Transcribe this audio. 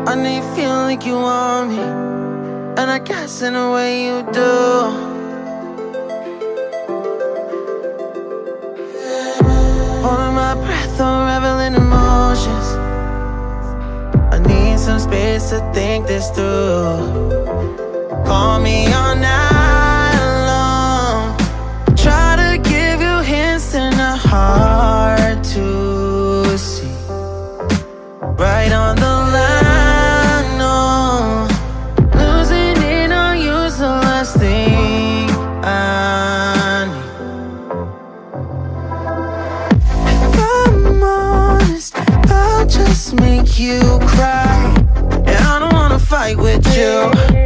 I know you feel like you want me, and I guess in a way you do. Holding my breath, unraveling emotions. I need some space to think this through. Call me all night long, try to give you hints and a hard to see. Right on the line, no, losing it on you's the last thing I need. If I'm honest, I'll just make you cry, and I don't wanna fight with you.